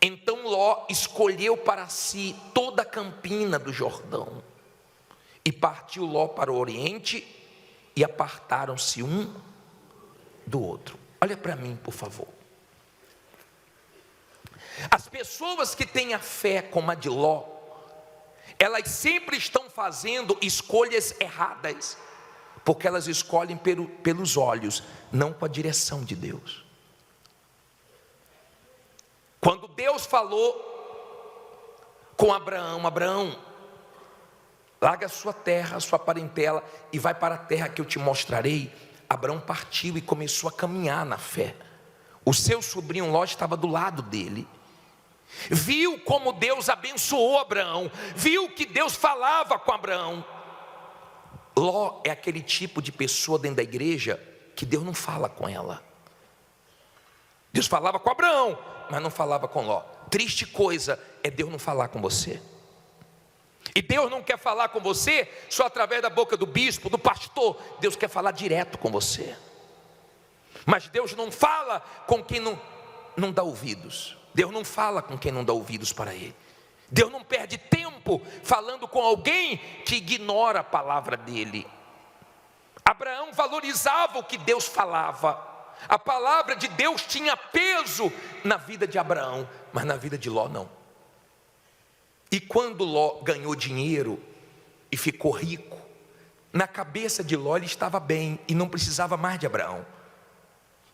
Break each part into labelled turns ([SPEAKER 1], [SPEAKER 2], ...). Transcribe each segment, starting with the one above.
[SPEAKER 1] Então Ló escolheu para si toda a campina do Jordão, e partiu Ló para o oriente, e apartaram-se um do outro. Olha para mim, por favor. As pessoas que têm a fé como a de Ló, elas sempre estão fazendo escolhas erradas, porque elas escolhem pelos olhos, não com a direção de Deus. Quando Deus falou com Abraão: Abraão, larga a sua terra, a sua parentela, e vai para a terra que eu te mostrarei. Abraão partiu e começou a caminhar na fé. O seu sobrinho Ló estava do lado dele. Viu como Deus abençoou Abraão, viu que Deus falava com Abraão. Ló é aquele tipo de pessoa dentro da igreja que Deus não fala com ela. Deus falava com Abraão, mas não falava com Ló. Triste coisa é Deus não falar com você. E Deus não quer falar com você só através da boca do bispo, do pastor. Deus quer falar direto com você. Mas Deus não fala com quem não dá ouvidos. Deus não fala com quem não dá ouvidos para Ele. Deus não perde tempo falando com alguém que ignora a palavra dEle. Abraão valorizava o que Deus falava. A palavra de Deus tinha peso na vida de Abraão, mas na vida de Ló não. E quando Ló ganhou dinheiro e ficou rico, na cabeça de Ló ele estava bem e não precisava mais de Abraão.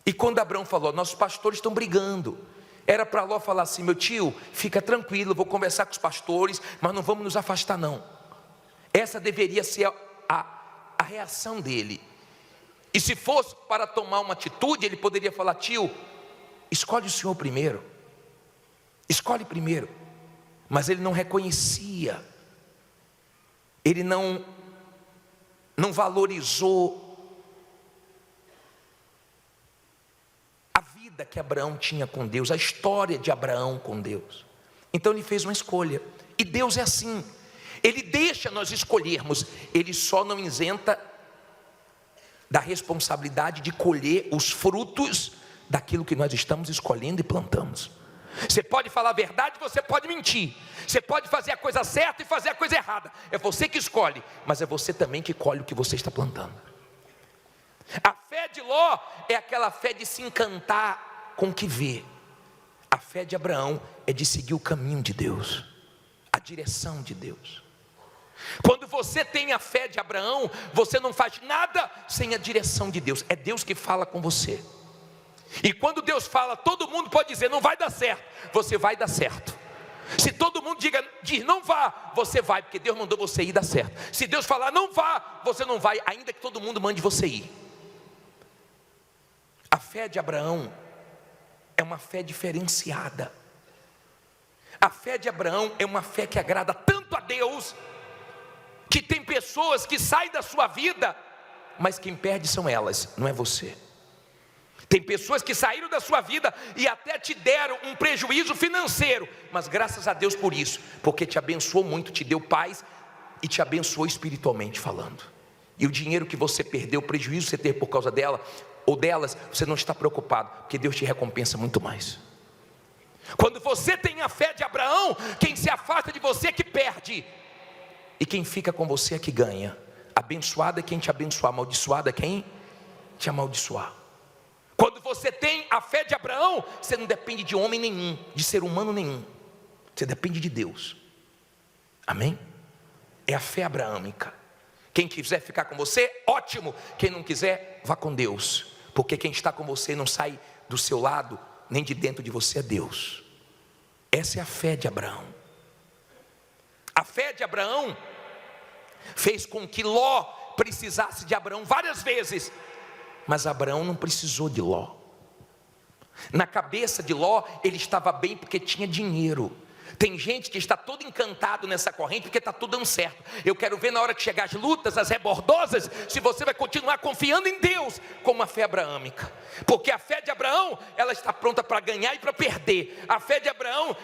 [SPEAKER 1] E quando Abraão falou: nossos pastores estão brigando, era para Ló falar assim: meu tio, fica tranquilo, eu vou conversar com os pastores, mas não vamos nos afastar não. Essa deveria ser a reação dele. E se fosse para tomar uma atitude, ele poderia falar: tio, escolhe o senhor primeiro, escolhe primeiro. Mas ele não reconhecia, ele não valorizou a vida que Abraão tinha com Deus, a história de Abraão com Deus. Então ele fez uma escolha. E Deus é assim, Ele deixa nós escolhermos, Ele só não isenta da responsabilidade de colher os frutos daquilo que nós estamos escolhendo e plantamos. Você pode falar a verdade, você pode mentir, você pode fazer a coisa certa e fazer a coisa errada. É você que escolhe, mas é você também que colhe o que você está plantando. A fé de Ló é aquela fé de se encantar com o que vê. A fé de Abraão é de seguir o caminho de Deus, a direção de Deus. Quando você tem a fé de Abraão, você não faz nada sem a direção de Deus. É Deus que fala com você. E quando Deus fala, todo mundo pode dizer: não vai dar certo. Você vai dar certo. Se todo mundo diz não vá, você vai, porque Deus mandou você ir, dar certo. Se Deus falar não vá, você não vai, ainda que todo mundo mande você ir. A fé de Abraão é uma fé diferenciada. A fé de Abraão é uma fé que agrada tanto a Deus, que tem pessoas que saem da sua vida, mas quem perde são elas, não é você. Tem pessoas que saíram da sua vida e até te deram um prejuízo financeiro, mas graças a Deus por isso, porque te abençoou muito, te deu paz e te abençoou espiritualmente falando. E o dinheiro que você perdeu, o prejuízo que você teve por causa dela ou delas, você não está preocupado, porque Deus te recompensa muito mais. Quando você tem a fé de Abraão, quem se afasta de você é que perde, e quem fica com você é que ganha. Abençoado é quem te abençoar, amaldiçoado é quem te amaldiçoar. Quando você tem a fé de Abraão, você não depende de homem nenhum, de ser humano nenhum, você depende de Deus. Amém? É a fé abraâmica. Quem quiser ficar com você, ótimo. Quem não quiser, vá com Deus, porque quem está com você não sai do seu lado, nem de dentro de você, é Deus. Essa é a fé de Abraão. A fé de Abraão fez com que Ló precisasse de Abraão várias vezes, mas Abraão não precisou de Ló. Na cabeça de Ló, ele estava bem porque tinha dinheiro. Tem gente que está todo encantado nessa corrente porque está tudo dando certo. Eu quero ver na hora que chegar as lutas, as rebordosas, se você vai continuar confiando em Deus como a fé abraâmica. Porque a fé de Abraão, ela está pronta para ganhar e para perder. A fé de Abraão,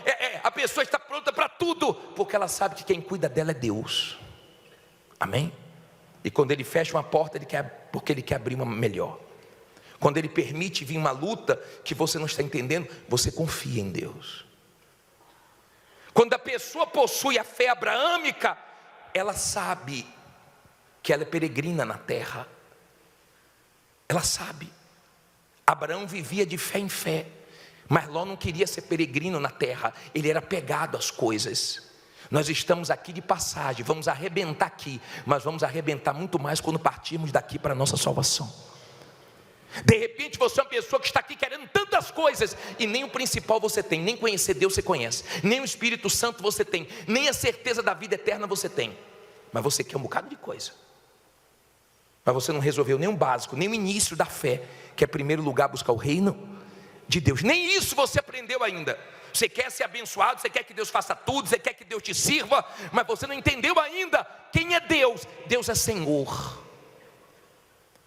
[SPEAKER 1] a pessoa está pronta para tudo, porque ela sabe que quem cuida dela é Deus. Amém? E quando ele fecha uma porta, porque ele quer abrir uma melhor. Quando ele permite vir uma luta que você não está entendendo, você confia em Deus. Quando a pessoa possui a fé abraâmica, ela sabe que ela é peregrina na terra. Ela sabe. Abraão vivia de fé em fé, mas Ló não queria ser peregrino na terra, ele era apegado às coisas. Nós estamos aqui de passagem, vamos arrebentar aqui, mas vamos arrebentar muito mais quando partirmos daqui para a nossa salvação. De repente você é uma pessoa que está aqui querendo tantas coisas, e nem o principal você tem, nem conhecer Deus você conhece, nem o Espírito Santo você tem, nem a certeza da vida eterna você tem, mas você quer um bocado de coisa. Mas você não resolveu nem o básico, nem o início da fé, que é em primeiro lugar buscar o reino de Deus. Nem isso você aprendeu ainda. Você quer ser abençoado, você quer que Deus faça tudo, você quer que Deus te sirva, mas você não entendeu ainda quem é Deus. Deus é Senhor.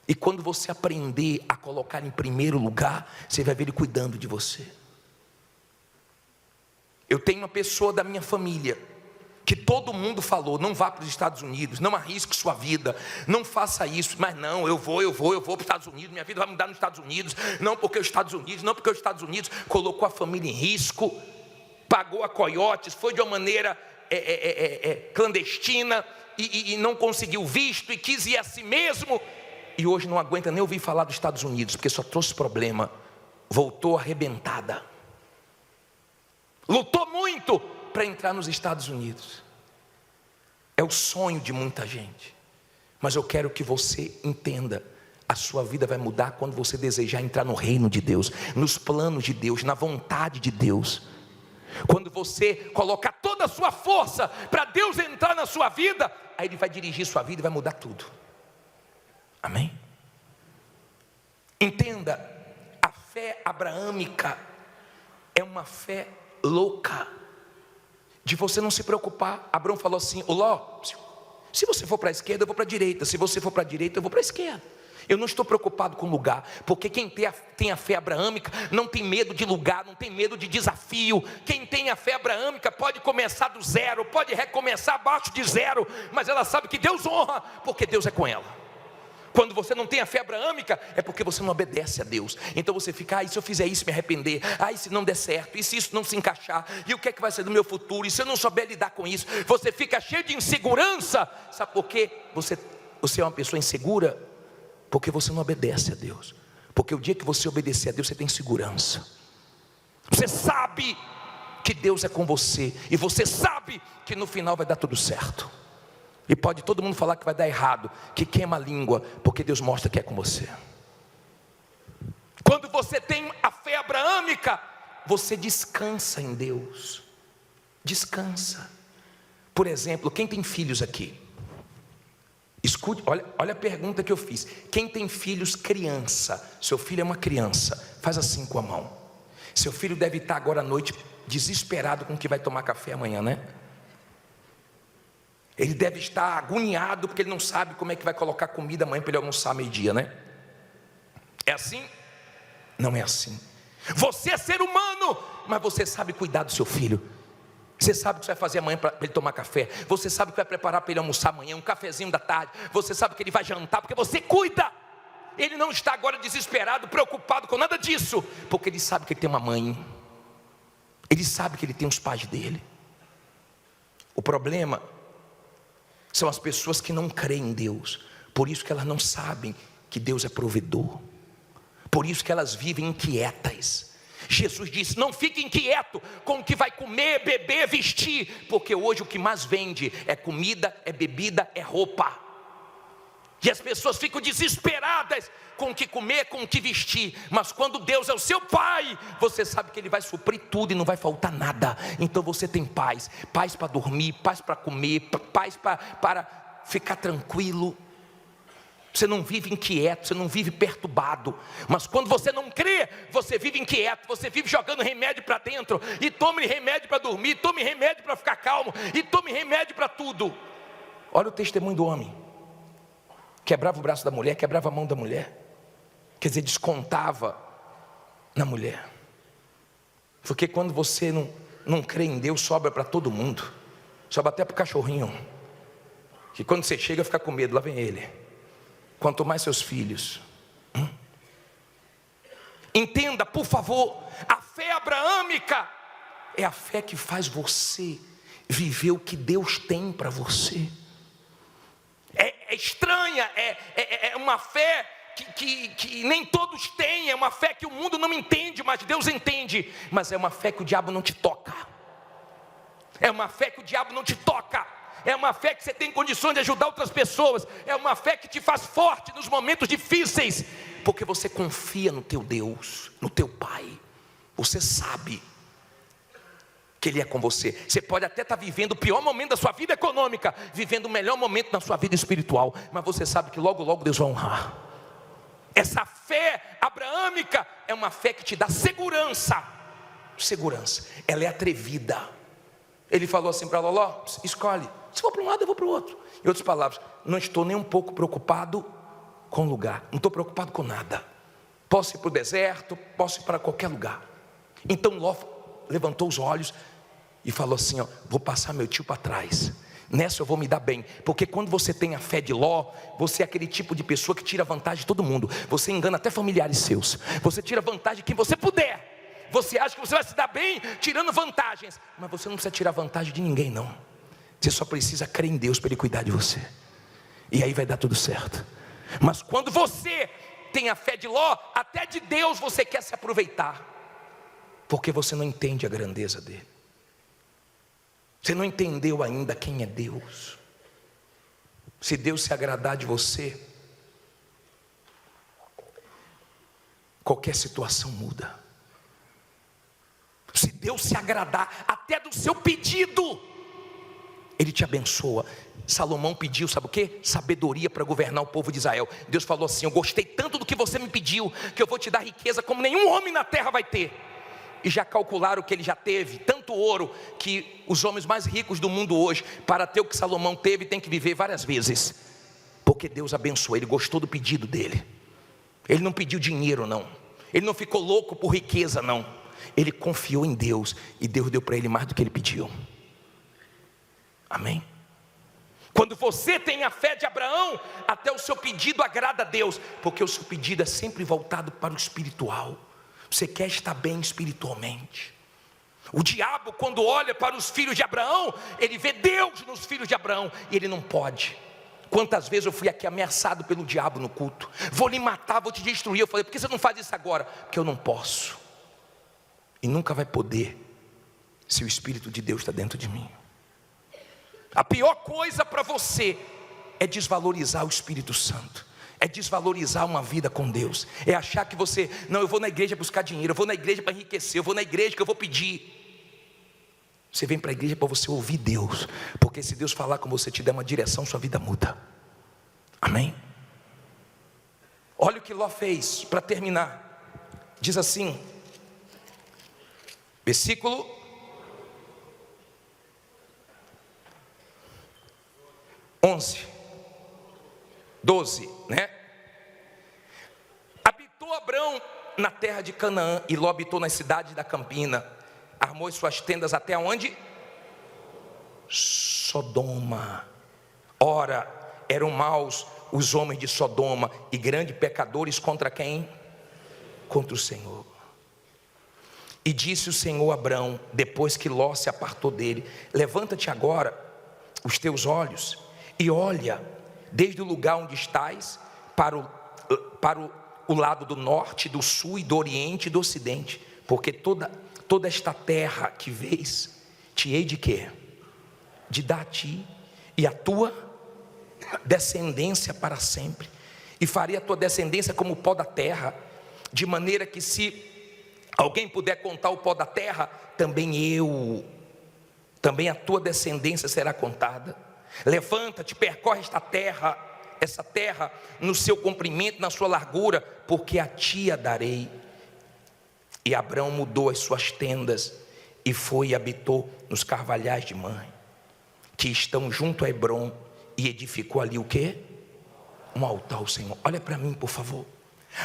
[SPEAKER 1] E quando você aprender a colocar em primeiro lugar, você vai ver Ele cuidando de você. Eu tenho uma pessoa da minha família que todo mundo falou: não vá para os Estados Unidos, não arrisque sua vida, não faça isso. Mas não, eu vou para os Estados Unidos, minha vida vai mudar nos Estados Unidos. Não porque os Estados Unidos, colocou a família em risco, pagou a coiotes, foi de uma maneira clandestina, e não conseguiu visto, e quis ir a si mesmo, e hoje não aguenta nem ouvir falar dos Estados Unidos, porque só trouxe problema. Voltou arrebentada, lutou muito para entrar nos Estados Unidos. É o sonho de muita gente, mas eu quero que você entenda: a sua vida vai mudar quando você desejar entrar no reino de Deus, nos planos de Deus, na vontade de Deus. Quando você colocar toda a sua força para Deus entrar na sua vida, aí Ele vai dirigir sua vida e vai mudar tudo. Amém? Entenda, a fé abraâmica é uma fé louca, de você não se preocupar. Abraão falou assim: ô Ló, se você for para a esquerda, eu vou para a direita. Se você for para a direita, eu vou para a esquerda. Eu não estou preocupado com lugar, porque quem tem a fé abraâmica não tem medo de lugar, não tem medo de desafio. Quem tem a fé abraâmica pode começar do zero, pode recomeçar abaixo de zero, mas ela sabe que Deus honra, porque Deus é com ela. Quando você não tem a fé abraâmica, é porque você não obedece a Deus. Então você fica: e se eu fizer isso, me arrepender? E se não der certo? E se isso não se encaixar? E o que é que vai ser do meu futuro? E se eu não souber lidar com isso? Você fica cheio de insegurança. Sabe por quê? Você é uma pessoa insegura porque você não obedece a Deus. Porque o dia que você obedecer a Deus, você tem segurança. Você sabe que Deus é com você, e você sabe que no final vai dar tudo certo. E pode todo mundo falar que vai dar errado, que queima a língua, porque Deus mostra que é com você. Quando você tem a fé abraâmica, você descansa em Deus. Descansa. Por exemplo, quem tem filhos aqui? Escute, olha a pergunta que eu fiz. Quem tem filhos criança? Seu filho é uma criança, faz assim com a mão. Seu filho deve estar agora à noite desesperado com o que vai tomar café amanhã, né? Ele deve estar agoniado, porque ele não sabe como é que vai colocar comida amanhã para ele almoçar meio-dia, né? É assim? Não é assim. Você é ser humano, mas você sabe cuidar do seu filho. Você sabe o que você vai fazer amanhã para ele tomar café. Você sabe o que vai preparar para ele almoçar amanhã, um cafezinho da tarde. Você sabe que ele vai jantar, porque você cuida. Ele não está agora desesperado, preocupado com nada disso, porque ele sabe que ele tem uma mãe. Ele sabe que ele tem os pais dele. O problema são as pessoas que não creem em Deus. Por isso que elas não sabem que Deus é provedor. Por isso que elas vivem inquietas. Jesus disse: não fique inquieto com o que vai comer, beber, vestir, porque hoje o que mais vende é comida, é bebida, é roupa. E as pessoas ficam desesperadas com o que comer, com o que vestir. Mas quando Deus é o seu Pai, você sabe que Ele vai suprir tudo e não vai faltar nada. Então você tem paz. Paz para dormir, paz para comer, paz para ficar tranquilo. Você não vive inquieto, você não vive perturbado. Mas quando você não crê, você vive inquieto. Você vive jogando remédio para dentro. E tome remédio para dormir, tome remédio para ficar calmo, e tome remédio para tudo. Olha o testemunho do homem. Quebrava o braço da mulher, quebrava a mão da mulher. Quer dizer, descontava na mulher. Porque quando você não crê em Deus, sobra para todo mundo. Sobra até para o cachorrinho, que quando você chega fica com medo, lá vem ele. Quanto mais seus filhos. Entenda, por favor, a fé abraâmica é a fé que faz você viver o que Deus tem para você. É estranha, é uma fé que nem todos têm, é uma fé que o mundo não entende, mas Deus entende. Mas é uma fé que o diabo não te toca. É uma fé que o diabo não te toca. É uma fé que você tem condições de ajudar outras pessoas. É uma fé que te faz forte nos momentos difíceis, porque você confia no teu Deus, no teu Pai. Você sabe que Ele é com você. Você pode até estar vivendo o pior momento da sua vida econômica, vivendo o melhor momento na sua vida espiritual, mas você sabe que logo, logo Deus vai honrar. Essa fé abraâmica é uma fé que te dá segurança. Segurança. Ela é atrevida. Ele falou assim para Loló: escolhe. Se for para um lado, eu vou para o outro. Em outras palavras, não estou nem um pouco preocupado com o lugar. Não estou preocupado com nada. Posso ir para o deserto, posso ir para qualquer lugar. Então Ló levantou os olhos e falou assim: ó, vou passar meu tio para trás. Nessa eu vou me dar bem. Porque quando você tem a fé de Ló, você é aquele tipo de pessoa que tira vantagem de todo mundo. Você engana até familiares seus. Você tira vantagem de quem você puder. Você acha que você vai se dar bem tirando vantagens, mas você não precisa tirar vantagem de ninguém, não. Você só precisa crer em Deus para Ele cuidar de você. E aí vai dar tudo certo. Mas quando você tem a fé de Ló, até de Deus você quer se aproveitar, porque você não entende a grandeza dele. Você não entendeu ainda quem é Deus. Se Deus se agradar de você, qualquer situação muda. Se Deus se agradar até do seu pedido, Ele te abençoa. Salomão pediu, sabe o quê? Sabedoria para governar o povo de Israel. Deus falou assim: eu gostei tanto do que você me pediu, que eu vou te dar riqueza como nenhum homem na terra vai ter. E já calcularam que ele já teve tanto ouro, que os homens mais ricos do mundo hoje, para ter o que Salomão teve, tem que viver várias vezes. Porque Deus abençoou, Ele gostou do pedido dele. Ele não pediu dinheiro, não. Ele não ficou louco por riqueza, não. Ele confiou em Deus, e Deus deu para ele mais do que ele pediu. Amém? Quando você tem a fé de Abraão, até o seu pedido agrada a Deus, porque o seu pedido é sempre voltado para o espiritual. Você quer estar bem espiritualmente. O diabo, quando olha para os filhos de Abraão, ele vê Deus nos filhos de Abraão, e ele não pode. Quantas vezes eu fui aqui ameaçado pelo diabo no culto: vou lhe matar, vou te destruir. Eu falei: por que você não faz isso agora? Porque eu não posso. E nunca vai poder, se o Espírito de Deus está dentro de mim. A pior coisa para você é desvalorizar o Espírito Santo, é desvalorizar uma vida com Deus, é achar que você, não, eu vou na igreja buscar dinheiro, eu vou na igreja para enriquecer, eu vou na igreja que eu vou pedir. Você vem para a igreja para você ouvir Deus, porque se Deus falar com você, te der uma direção, sua vida muda. Amém? Olha o que Ló fez para terminar. Diz assim, versículo 11, 12, né? Habitou Abrão na terra de Canaã, e Ló habitou nas cidades da campina. Armou as suas tendas até onde? Sodoma. Ora, eram maus os homens de Sodoma, e grandes pecadores contra quem? Contra o Senhor. E disse o Senhor a Abrão, depois que Ló se apartou dele: levanta-te agora os teus olhos e olha desde o lugar onde estás para o lado do norte, do sul e do oriente e do ocidente, porque toda esta terra que vês, te hei de quê? De dar a ti e a tua descendência para sempre, e farei a tua descendência como o pó da terra, de maneira que se alguém puder contar o pó da terra, também a tua descendência será contada. Levanta-te, percorre essa terra no seu comprimento, na sua largura, porque a ti a darei. E Abrão mudou as suas tendas e foi e habitou nos carvalhais de Mamre, que estão junto a Hebrom, e edificou ali o quê? Um altar ao Senhor. Olha para mim, por favor.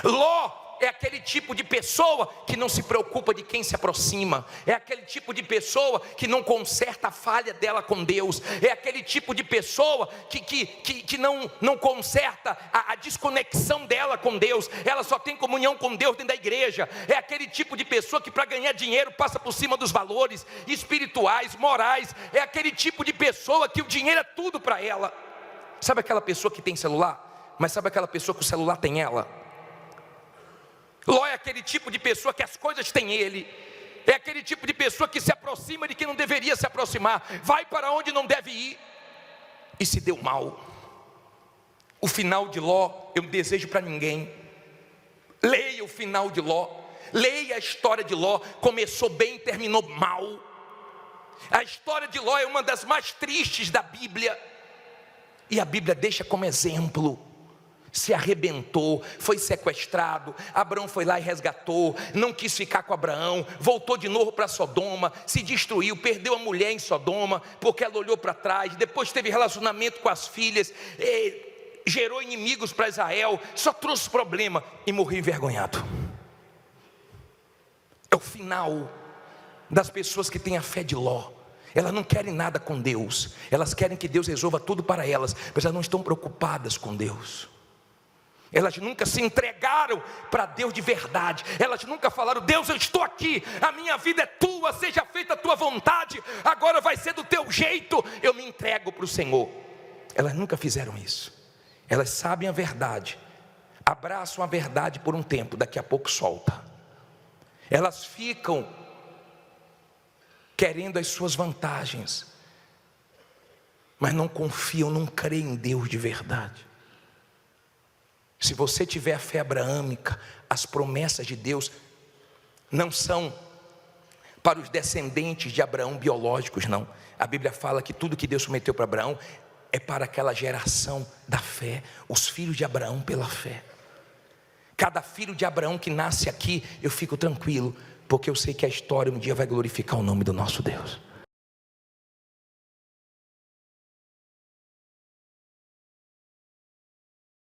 [SPEAKER 1] Ló é aquele tipo de pessoa que não se preocupa de quem se aproxima, é aquele tipo de pessoa que não conserta a falha dela com Deus, é aquele tipo de pessoa que não conserta a desconexão dela com Deus, ela só tem comunhão com Deus dentro da igreja, é aquele tipo de pessoa que para ganhar dinheiro passa por cima dos valores espirituais, morais, é aquele tipo de pessoa que o dinheiro é tudo para ela. Sabe aquela pessoa que tem celular, mas sabe aquela pessoa que o celular tem ela? Ló é aquele tipo de pessoa que as coisas têm ele, é aquele tipo de pessoa que se aproxima de quem não deveria se aproximar, vai para onde não deve ir, e se deu mal. O final de Ló, eu não desejo para ninguém. Leia o final de Ló, leia a história de Ló, começou bem e terminou mal. A história de Ló é uma das mais tristes da Bíblia, e a Bíblia deixa como exemplo. Se arrebentou, foi sequestrado, Abraão foi lá e resgatou, não quis ficar com Abraão, voltou de novo para Sodoma, se destruiu, perdeu a mulher em Sodoma, porque ela olhou para trás, depois teve relacionamento com as filhas, gerou inimigos para Israel, só trouxe problema e morreu envergonhado. É o final das pessoas que têm a fé de Ló. Elas não querem nada com Deus, elas querem que Deus resolva tudo para elas, mas elas não estão preocupadas com Deus. Elas nunca se entregaram para Deus de verdade. Elas nunca falaram: Deus, eu estou aqui, a minha vida é tua, seja feita a tua vontade, agora vai ser do teu jeito, eu me entrego para o Senhor. Elas nunca fizeram isso. Elas sabem a verdade, abraçam a verdade por um tempo, daqui a pouco solta. Elas ficam querendo as suas vantagens, mas não confiam, não creem em Deus de verdade. Se você tiver a fé abraâmica, as promessas de Deus não são para os descendentes de Abraão biológicos, não. A Bíblia fala que tudo que Deus prometeu para Abraão é para aquela geração da fé, os filhos de Abraão pela fé. Cada filho de Abraão que nasce aqui, eu fico tranquilo, porque eu sei que a história um dia vai glorificar o nome do nosso Deus.